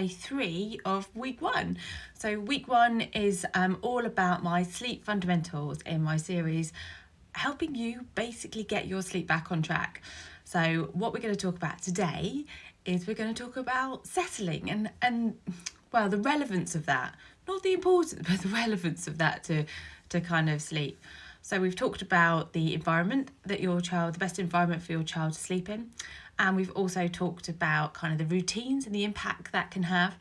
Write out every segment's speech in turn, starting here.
day 3 of week 1. So week 1 is all about my sleep fundamentals in my series, helping you basically get your sleep back on track. So what we're going to talk about today is we're going to talk about settling and well, the relevance of that, not the importance, but the relevance of that to kind of sleep. So we've talked about the environment that the best environment for your child to sleep in. And we've also talked about kind of the routines and the impact that can have.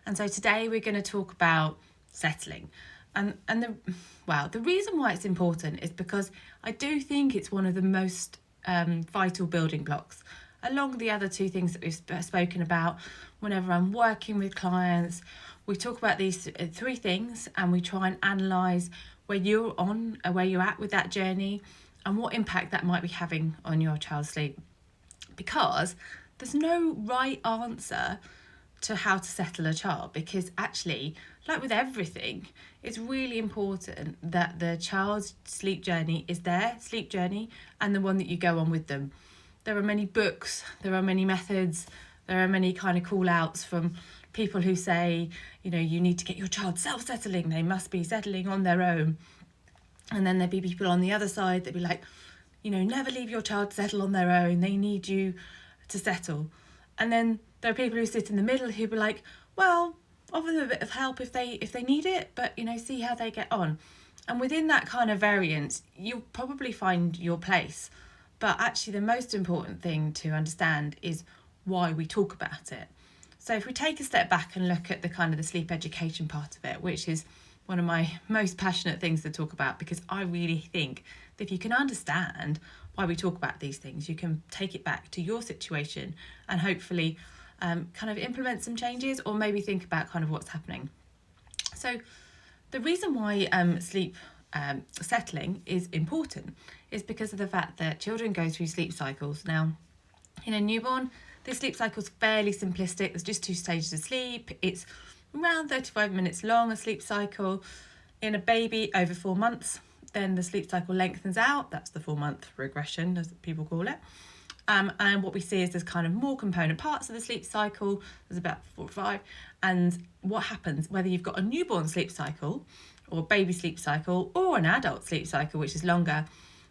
And so today we're going to talk about settling. And the reason why it's important is because I do think it's one of the most vital building blocks, along the other 2 things that we've spoken about. Whenever I'm working with clients, we talk about these 3 things and we try and analyse where you're at with that journey and what impact that might be having on your child's sleep. Because there's no right answer to how to settle a child, because actually, like with everything, it's really important that the child's sleep journey is their sleep journey and the one that you go on with them. There are many books, there are many methods, there are many kind of call outs from people who say, you need to get your child self-settling, they must be settling on their own. And then there'd be people on the other side that'd be like, never leave your child to settle on their own, they need you to settle. And then there are people who sit in the middle who be like, well, offer them a bit of help if they need it, but see how they get on. And within that kind of variance, you'll probably find your place. But actually the most important thing to understand is why we talk about it. So if we take a step back and look at the kind of the sleep education part of it, which is one of my most passionate things to talk about, because I really think that if you can understand why we talk about these things, you can take it back to your situation and hopefully kind of implement some changes, or maybe think about kind of what's happening. So the reason why sleep settling is important is because of the fact that children go through sleep cycles. Now, in a newborn, this sleep cycle is fairly simplistic. There's just 2 stages of sleep. It's around 35 minutes long, a sleep cycle. In a baby over 4 months, then the sleep cycle lengthens out. That's the 4-month regression, as people call it. And what we see is there's kind of more component parts of the sleep cycle. There's about 4 or 5. And what happens, whether you've got a newborn sleep cycle or a baby sleep cycle or an adult sleep cycle, which is longer,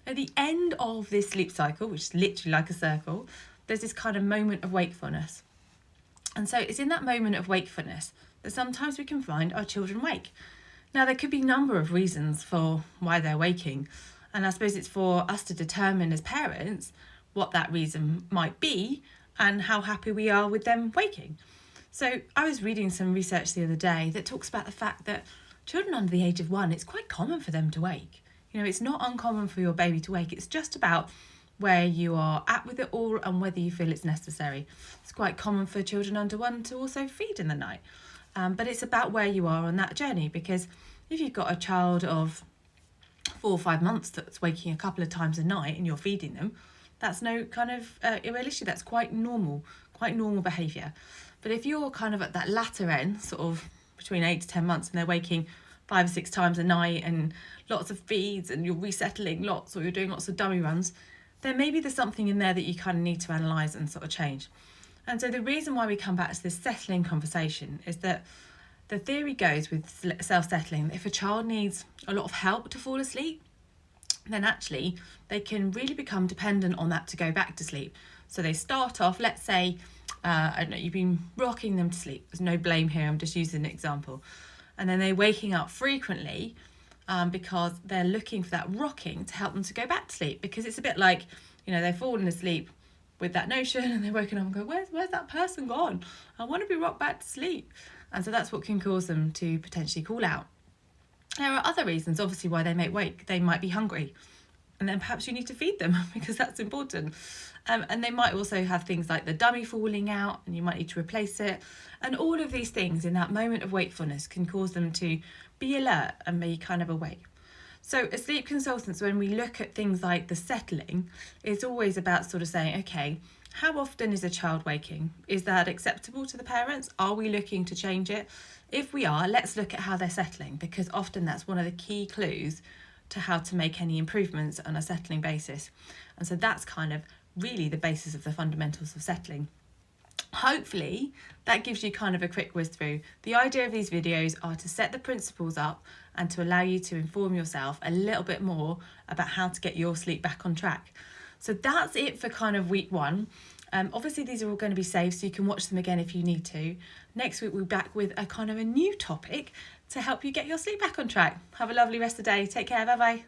at the end of this sleep cycle, which is literally like a circle, there's this kind of moment of wakefulness. And so it's in that moment of wakefulness that sometimes we can find our children wake. Now, there could be a number of reasons for why they're waking. And I suppose it's for us to determine as parents what that reason might be and how happy we are with them waking. So I was reading some research the other day that talks about the fact that children under the age of 1, it's quite common for them to wake. It's not uncommon for your baby to wake. It's just about where you are at with it all and whether you feel it's necessary. It's quite common for children under 1 to also feed in the night. But it's about where you are on that journey, because if you've got a child of 4 or 5 months that's waking a couple of times a night and you're feeding them, that's no kind of irreal issue. That's quite normal behaviour. But if you're kind of at that latter end, sort of between 8 to 10 months, and they're waking 5 or 6 times a night and lots of feeds and you're resettling lots, or you're doing lots of dummy runs, then maybe there's something in there that you kind of need to analyse and sort of change. And so the reason why we come back to this settling conversation is that the theory goes with self-settling, if a child needs a lot of help to fall asleep, then actually they can really become dependent on that to go back to sleep. So they start off, let's say, I don't know, you've been rocking them to sleep. There's no blame here, I'm just using an example. And then they're waking up frequently because they're looking for that rocking to help them to go back to sleep. Because it's a bit like, they've fallen asleep with that notion and they're waking up and go, where's that person gone? I want to be rocked back to sleep. And so that's what can cause them to potentially call out. There are other reasons, obviously, why they may wake. They might be hungry, and then perhaps you need to feed them because that's important. And they might also have things like the dummy falling out and you might need to replace it. And all of these things in that moment of wakefulness can cause them to be alert and be kind of awake. So as sleep consultants, when we look at things like the settling, it's always about sort of saying, okay, how often is a child waking? Is that acceptable to the parents? Are we looking to change it? If we are, let's look at how they're settling, because often that's one of the key clues to how to make any improvements on a settling basis. And so that's kind of really the basis of the fundamentals of settling. Hopefully that gives you kind of a quick whiz through. The idea of these videos are to set the principles up and to allow you to inform yourself a little bit more about how to get your sleep back on track. So that's it for kind of week 1. Obviously these are all going to be saved so you can watch them again if you need to. Next week we'll be back with a kind of a new topic to help you get your sleep back on track. Have a lovely rest of the day. Take care. Bye bye.